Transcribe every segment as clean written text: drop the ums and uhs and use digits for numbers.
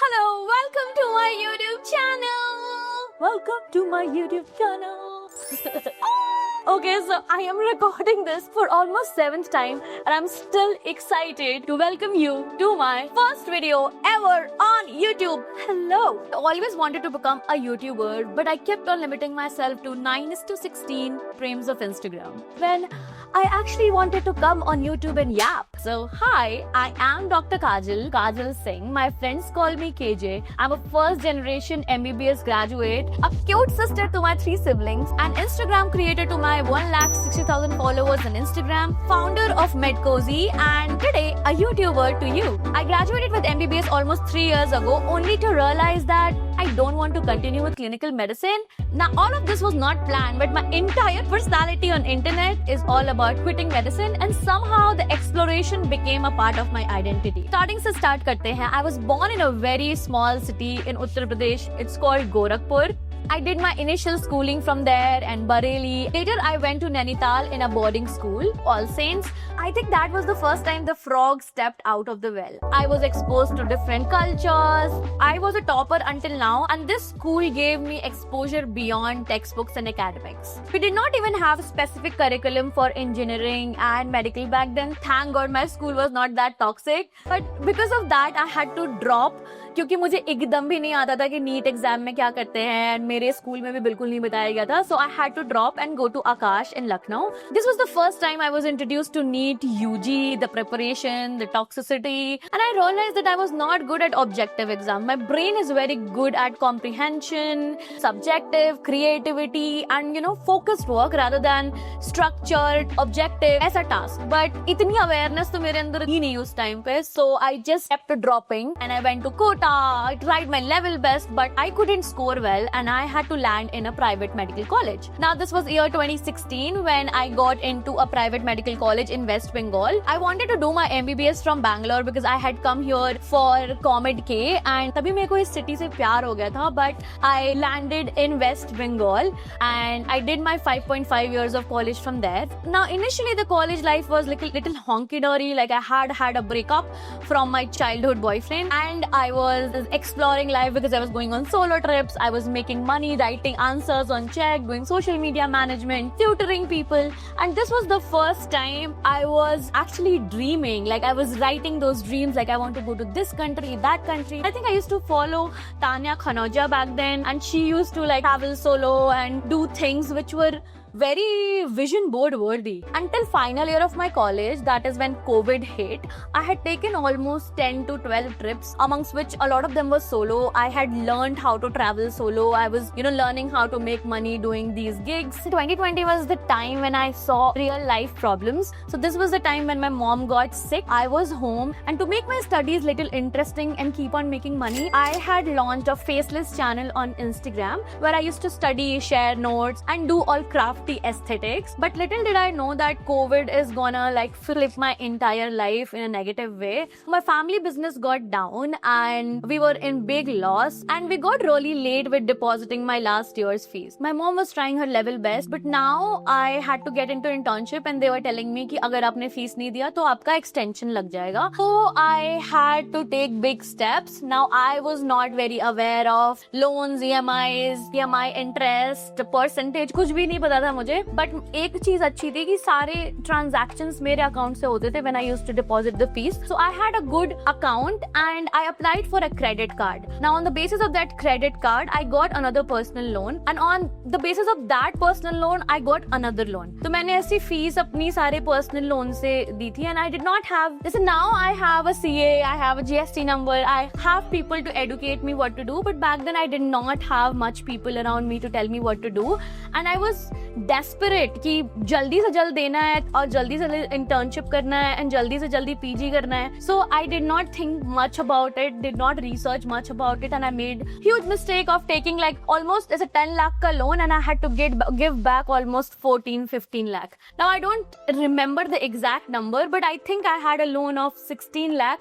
Hello, welcome to my YouTube channel. Welcome to my YouTube channel. Okay, so I am recording this for almost 7th time and I'm still excited to welcome you to my first video ever on YouTube. Hello. I always wanted to become a YouTuber, but I kept on limiting myself to 9:16 frames of Instagram. When I actually wanted to come on YouTube and yap. So, hi, I am Dr. Kajal Singh. My friends call me KJ. I'm a first generation MBBS graduate, a cute sister to my 3 siblings, an Instagram creator to my 1,60,000 followers on Instagram, founder of MedCozy, and today a YouTuber to you. I graduated with MBBS almost 3 years ago, only to realize that I don't want to continue with clinical medicine. Now, all of this was not planned, but my entire personality on internet is all about quitting medicine, and somehow the exploration became a part of my identity. Starting se start karte hain. I was born in a very small city in Uttar Pradesh. It's called Gorakhpur. I did my initial schooling from there and Bareilly. Later, I went to Nainital in a boarding school, All Saints. I think that was the first time the frog stepped out of the well. I was exposed to different cultures. I was a topper until now, and this school gave me exposure beyond textbooks and academics. We did not even have a specific curriculum for engineering and medical back then. Thank God my school was not that toxic. But because of that, I had to drop क्योंकि मुझे एकदम भी नहीं आता था कि NEET exam में क्या करते हैं, मेरे स्कूल में भी बिल्कुल नहीं बताया गया था. So I had to drop and go to Aakash in Lucknow. This was the first time I was introduced to NEET UG, the preparation, the toxicity, and I realised that I was not good at objective exam. My brain is very good at comprehension, subjective, creativity and focused work rather than structured objective ऐसा task. But इतनी awareness तो मेरे अंदर ही नहीं उस time पे. सो I just kept dropping and I went to Kota. I tried my level best, but I couldn't score well and I had to land in a private medical college. Now, this was year 2016 when I got into a private medical college in West Bengal. I wanted to do my MBBS from Bangalore because I had come here for Comed K and तभी मेरे को इस city से प्यार हो गया था. But I landed in West Bengal and I did my 5.5 years of college from there. Now, initially the college life was little honky-dory. Like I had a breakup from my childhood boyfriend and I was exploring life because I was going on solo trips. I was making money, writing answers on check, doing social media management, tutoring people. And this was the first time I was actually dreaming. Like I was writing those dreams, like I want to go to this country, that country. I think I used to follow Tanya Khanoja back then, and she used to like travel solo and do things which were very vision board worthy. Until final year of my college, that is when COVID hit, I had taken almost 10 to 12 trips, amongst which a lot of them were solo. I had learned how to travel solo. I was, learning how to make money doing these gigs. 2020 was the time when I saw real life problems. So this was the time when my mom got sick. I was home, and to make my studies little interesting and keep on making money, I had launched a faceless channel on Instagram where I used to study, share notes, and do all crafty aesthetics. But little did I know that COVID is gonna like flip my entire life in a negative way. My family business got down and we were in big loss, and we got really late with depositing my last year's fees. My mom was trying her level best, but now I had to get into internship and they were telling me कि अगर आपने fees नहीं दिया तो आपका extension लग जाएगा. So I had to take big steps. Now I was not very aware of loans, EMIs, EMI interest, percentage, कुछ भी नहीं पता था मुझे. बट एक चीज अच्छी थी कि सारे ट्रांजैक्शंस मेरे अकाउंट से होते थे when I used to deposit the fees. So I had a good account and I applied for a credit card. Now on the basis of that credit card, I got another personal loan, and on the basis of that personal loan, I got another loan. तो मैंने ऐसी fees अपनी सारे personal loan से दी थी, and I did not have. Listen, now I have a CA, I have a GST number, I have people to educate me what to do. But back then I did not have much people around me to tell me what to do, and I was desperate कि जल्दी से जल्द देना है और जल्दी से internship करना है एंड जल्दी से जल्दी पीजी करना है. So I did not think much about it, did not research much about it, and I made huge mistake of taking like almost as a 10 lakh ka loan, and I had to give back almost 14-15 lakh. Now I don't remember the exact number, but I think I had a loan of 16 lakh.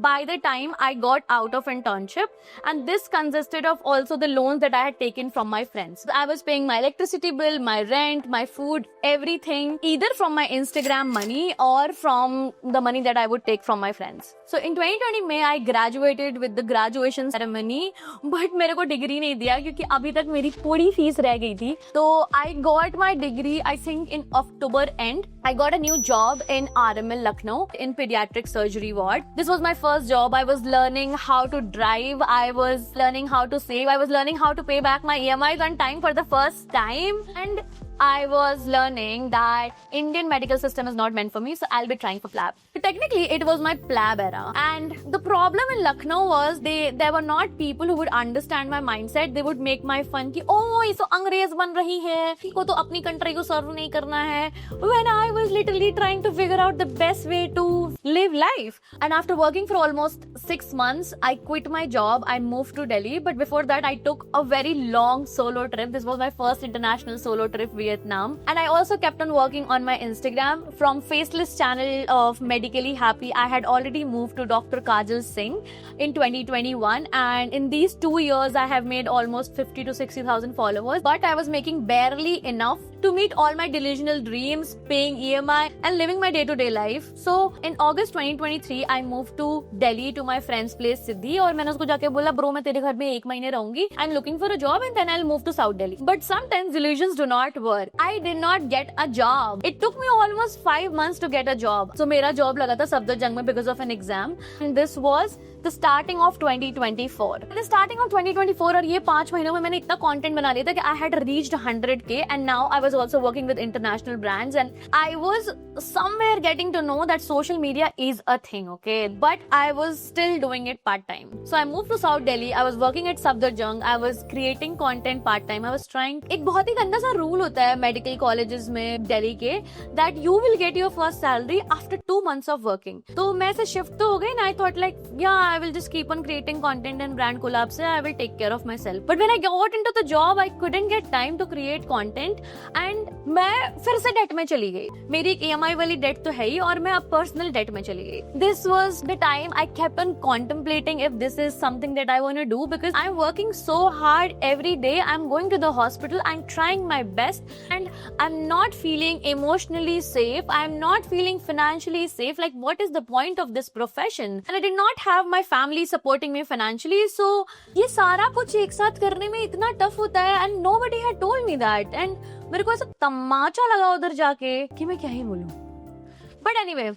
by the time I got out of internship, and this consisted of also the loans that I had taken from my friends. I was paying my electricity bill, my rent, my food, everything, either from my Instagram money or from the money that I would take from my friends. So in 2020 May, I graduated with the graduation ceremony, but मेरे को degree नहीं दिया क्योंकि अभी तक मेरी पूरी fees रह गई थी. तो I got my degree, I think in October end. I got a new job in RML Lucknow in pediatric surgery ward. This was my first job. I was learning how to drive. I was learning how to save. I was learning how to pay back my EMIs on time for the first time. And I was learning that Indian medical system is not meant for me, so I'll be trying for PLAB. But technically, it was my PLAB era. And the problem in Lucknow was there were not people who would understand my mindset. They would make my fun कि oh ये तो अंग्रेज बन रही है, को तो अपनी country को serve नहीं करना है. When I was literally trying to figure out the best way to live life. And after working for almost 6 months, I quit my job. I moved to Delhi. But before that, I took a very long solo trip. This was my first international solo trip, Vietnam. And I also kept on working on my Instagram. From faceless channel of Medically Happy, I had already moved to Dr. Kajal Singh in 2021. And in these 2 years, I have made almost 50 to 60,000 followers. But I was making barely enough to meet all my delusional dreams, paying EMI and living my day-to-day life. So in August 2023, I moved to Delhi to my friend's place, Siddhi. और मैंने उसको जाके बोला, bro, मैं तेरे घर में 1 महीने रहूंगी. I'm looking for a job and then I'll move to South Delhi. But sometimes delusions do not work. I did not get a job. It took me almost 5 months to get a job. So मेरा job लगा था सफदरजंग में because of an exam. And this was the starting of 2024. The starting of 2024 और ये 5 महीनों में मैंने इतना content बना लिया था कि I had reached 100K and now I was also working with international brands and I was somewhere getting to know that social media is a thing, okay? But I was still doing it part-time. So I moved to South Delhi. I was working at Safdarjung. I was creating content part-time. I was trying. एक बहुत ही गंदा सा rule होता है medical colleges में Delhi के that you will get your first salary after 2 months of working. तो मैं से shift तो हो गई and I thought like yeah I will just keep on creating content and brand collabs से I will take care of myself. But when I got into the job I couldn't get time to create content and मैं फिर से debt में चली गई. मेरी एक EMI वाली debt तो है ही और मैं अब personal debt में चली गई. This was the time I kept on contemplating if this is something that I want to do because I'm working so hard every day. I'm going to the hospital. I'm trying my best and I'm not feeling emotionally safe. I'm not feeling financially safe. Like what is the point of this profession? And I did not have my family supporting me financially. So ये सारा कुछ एक साथ करने में इतना tough होता है and nobody had told me that. And मेरे को ऐसा तमाचा लगा उधर जाके कि मैं क्या ही बोलूं. But anyway,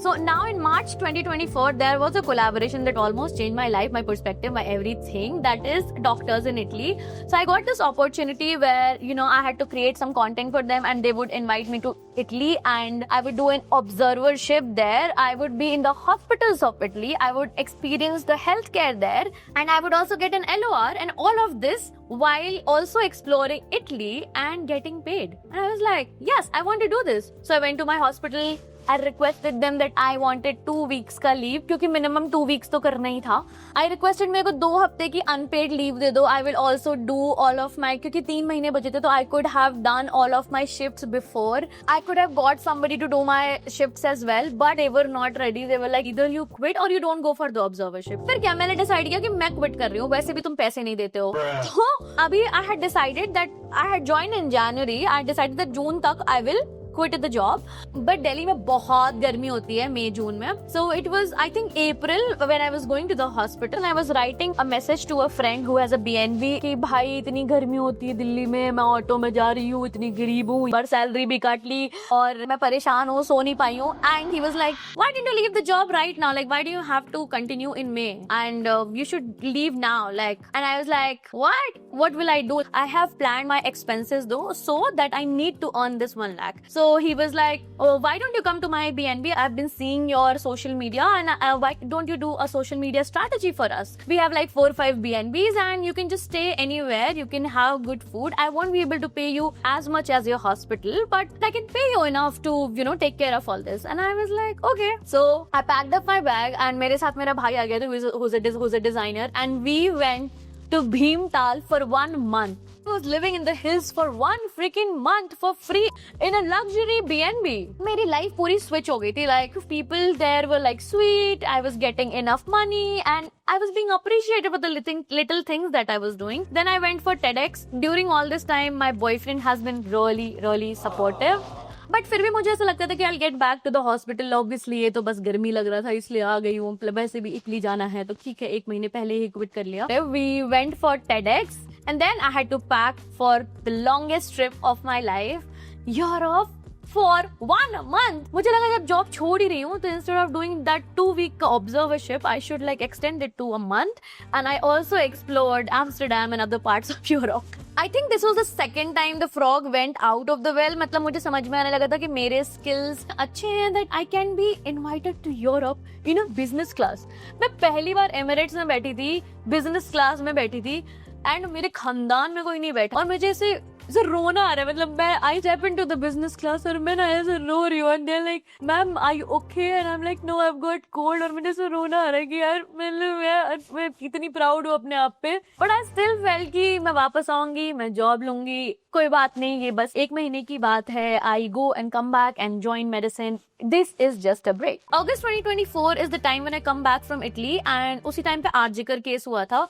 so now in March 2024, there was a collaboration that almost changed my life, my perspective, my everything. That is Doctors in Italy. So I got this opportunity where, you know, I had to create some content for them and they would invite me to Italy and I would do an observership there. I would be in the hospitals of Italy. I would experience the healthcare there and I would also get an LOR and all of this while also exploring Italy and getting paid. And I was like, yes, I want to do this. So I went to my hospital. I requested them that I wanted 2 weeks का leave क्योंकि minimum 2 weeks तो करना ही था. I requested मेरे को 2 हफ्ते की unpaid leave दे दो. I will also do all of my क्योंकि 3 महीने बचे थे तो I could have done all of my shifts before. I could have got somebody to do my shifts as well, but they were not ready. They were like either you quit or you don't go for the observership. फिर क्या मैंने decide किया कि मैं quit कर रही हूँ. वैसे भी तुम पैसे नहीं देते हो. तो अभी I had decided that I had joined in January. I decided that June तक I will quit the job. But Delhi में बहुत गर्मी होती है मई जून में. So it was I think April when I was going to the hospital. I was writing a message to a friend who has a BNB कि भाई इतनी गर्मी होती है दिल्ली में, मैं ऑटो में जा रही हूँ, इतनी गरीब हूँ, पर सैलरी भी काट ली और मैं परेशान हूँ, सो नहीं पाई हूँ. And he was like, why didn't you leave the job right now? Like why do you have to continue in May? And you should leave now. Like, and I was like, what will I do? I have planned my expenses though so that I need to earn this 1 lakh. So he was like, oh, why don't you come to my BNB? I've been seeing your social media and why don't you do a social media strategy for us? We have like 4 or 5 BNBs and you can just stay anywhere. You can have good food. I won't be able to pay you as much as your hospital, but I can pay you enough to, you know, take care of all this. And I was like, okay. So I packed up my bag and मेरे साथ मेरा भाई आ गया था who's a designer and we went to Bhimtal for 1 month. was living in the hills for 1 freaking month for free in a luxury B&B. मेरी life पूरी switch हो गई थी. Like people there were like sweet. I was getting enough money and I was being appreciated for the little things that I was doing. Then I went for TEDx. During all this time, my boyfriend has been really supportive. But फिर भी मुझे ऐसा लगता था कि I'll get back to the hospital. Obviously ये तो बस गर्मी लग रहा था इसलिए आ गई हूँ. वैसे भी इटली जाना है तो ठीक है, 1 महीने पहले ही क्विट कर लिया. We went for TEDx and then I had to pack for the longest trip of my life, Europe, for 1 month. मुझे लगा जब जॉब छोड़ ही रही हूँ तो instead of doing that 2-week observership, I should like extend it to a month. And I also explored Amsterdam and other parts of Europe. I think this was the second time the frog went out of the well. मतलब मुझे समझ में आने लगा था कि मेरे skills अच्छे हैं that I can be invited to Europe in a business class. मैं पहली बार Emirates में बैठी थी, business class में बैठी थी and मेरे खानदान में कोई नहीं बैठा और मुझे ऐसे रोना आ रहा है. मतलब मैं I step into the business class और मैं ना ऐसे रो रही हूँ and they're like, ma'am, are you okay? And I'm like, no, I've got cold. और मुझे ऐसे रोना आ रहा है कि यार मैं कितनी प्राउड हूँ अपने आप पे. But I still felt कि मैं वापस आऊंगी, मैं जॉब लूंगी, कोई बात नहीं, ये बस 1 महीने की बात है. I go and come back and join medicine. This is just a break. August 2024 is the time when I come back from Italy and उसी टाइम पे आरजीकर केस हुआ था.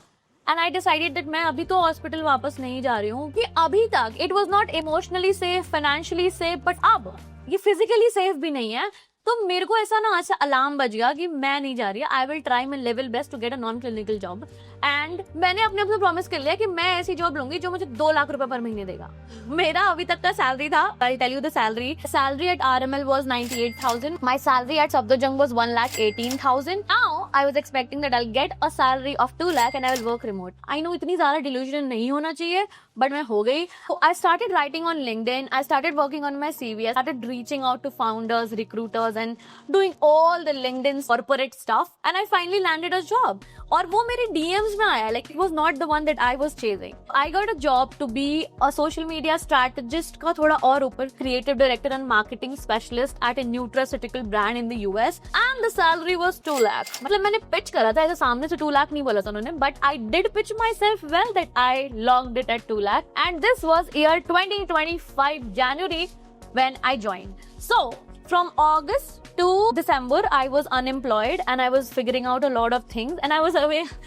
And I decided that मैं अभी तो हॉस्पिटल वापस नहीं जा रही हूँ कि अभी तक it was not emotionally safe, financially safe, but अब ये physically safe भी नहीं है. तो मेरे को ऐसा ना ऐसा अलार्म बज गया कि मैं नहीं जा रही. I will try my level best to get a non clinical job and मैंने अपने आप से प्रॉमिस कर लिया कि मैं ऐसी जॉब लूंगी जो मुझे 2 लाख रुपए पर महीने देगा. मेरा अभी तक का सैलरी था, I tell you the salary at RML was 98,000. My salary at Safdarjung was 1,18,000. Now I was expecting that I'll get a salary of 2 lakh and I will work remote. I know इतनी ज्यादा delusion नहीं होना चाहिए but मैं हो गई. So I started writing on LinkedIn. I started working on my CV. I started reaching out to founders, recruiters and doing all the LinkedIn corporate stuff and I finally landed a job. और वो मेरे DMs में आया. Like it was not the one that I was chasing. I got a job to be a social media strategist का थोड़ा और ऊपर, creative director and marketing specialist at a nutraceutical brand in the US and the salary was 2 lakh. मतलब मैंने pitch करा था, ऐसे सामने से 2 लाख नहीं बोला था उन्होंने, but I did pitch myself well that I logged it at 2 lakh and this was year 2025 January when I joined. So from August to December, I was unemployed and I was figuring out a lot of things and I was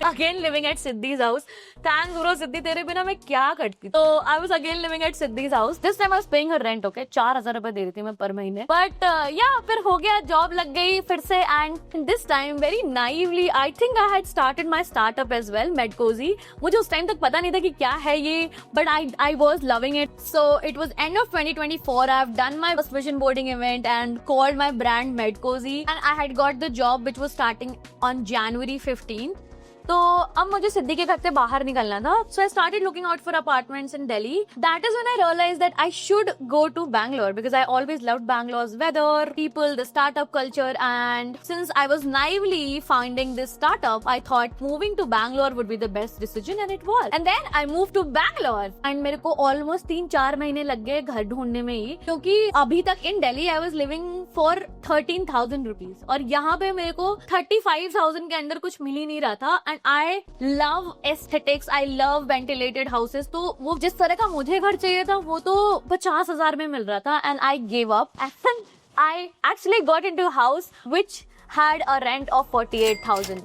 again living at Siddhi's house. Thanks bro, Siddhi, तेरे बिना मैं क्या करती. So I was again living at Siddhi's house. This time I was paying her rent, okay? 4,000 रुपए दे रही थी मैं पर महीने. But yeah, फिर हो गया, job लग गई फिर से and this time very naively, I think I had started my startup as well, Medcozy. मुझे उस टाइम तक पता नहीं था कि क्या है ये, but I was loving it. So it was end of 2024. I've done my first vision boarding event and called my brand Medcozy and I had got the job which was starting on January 15th. तो अब मुझे सिद्धि के घर से बाहर निकलना था. So I started looking out for apartments in Delhi. That is when I realized that I should go to Bangalore because I always loved Bangalore's weather, people, the startup culture and since I was naively founding this startup, I thought moving to Bangalore would be the best decision and it was. And then I moved to Bangalore and मेरे को almost 3-4 महीने लग गए घर ढूंढने में ही क्योंकि अभी तक in Delhi I was living for 13,000 rupees और यहाँ पे मेरे को 35,000 के अंदर कुछ मिल ही नहीं रहा था. And I love aesthetics, I love ventilated houses. तो वो जिस तरह का मुझे घर चाहिए था वो तो 50,000 में मिल रहा था and I gave up and I actually got into a house which had a rent of 48,000.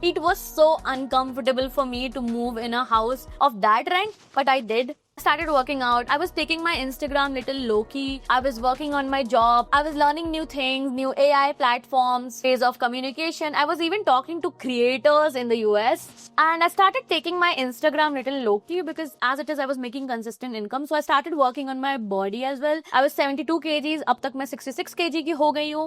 It was so uncomfortable for me to move in a house of that rent, but I did. Started working out. I was taking my Instagram little low-key. I was working on my job. I was learning new things, new AI platforms, ways of communication. I was even talking to creators in the US. And I started taking my Instagram little low-key because as it is, I was making consistent income. So I started working on my body as well. I was 72 kgs. अब तक मैं 66 kg की हो गई हूँ.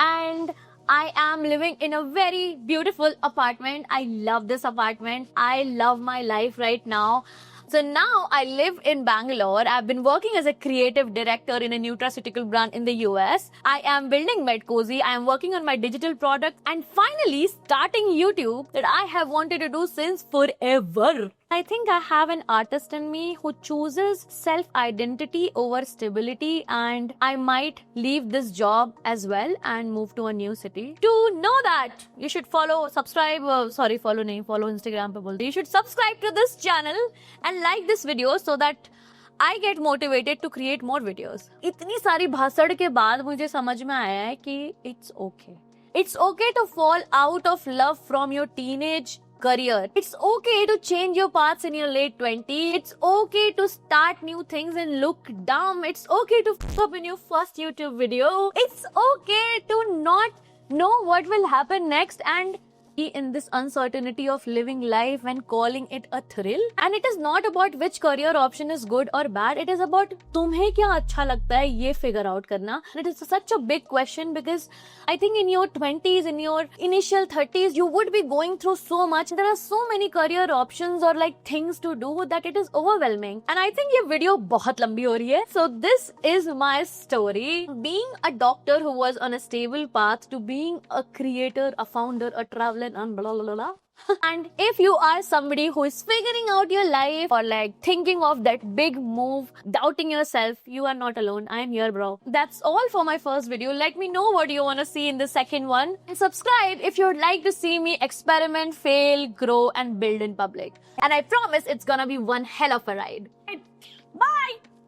And I am living in a very beautiful apartment. I love this apartment. I love my life right now. So now I live in Bangalore. I've been working as a creative director in a nutraceutical brand in the US. I am building Medcozy. I am working on my digital product and finally starting YouTube that I have wanted to do since forever. I think I have an artist in me who chooses self-identity over stability, and I might leave this job as well and move to a new city. To know that, you should follow Instagram pe bolte. You should subscribe to this channel and like this video so that I get motivated to create more videos. इतनी सारी भाषण के बाद मुझे समझ में आया है कि it's okay. It's okay to fall out of love from your teenage career. It's okay to change your paths in your late 20s. It's okay to start new things and look dumb. It's okay to f up in your first YouTube video. It's okay to not know what will happen next and be in this uncertainty of living life and calling it a thrill. And it is not about which career option is good or bad. It is about तुम्हें क्या अच्छा लगता है ये figure out करना. It is such a big question because I think in your 20s, in your initial 30s, you would be going through so much. There are so many career options or like things to do that it is overwhelming. And I think ये video बहुत लंबी हो रही है. So this is my story. Being a doctor who was on a stable path to being a creator, a founder, a traveler, and blah blah blah. And if you are somebody who is figuring out your life or like thinking of that big move, doubting yourself, you are not alone. I am here, bro. That's all for my first video. Let me know what you want to see in the second one. And subscribe if you'd like to see me experiment, fail, grow, and build in public. And I promise it's gonna be one hell of a ride. Bye!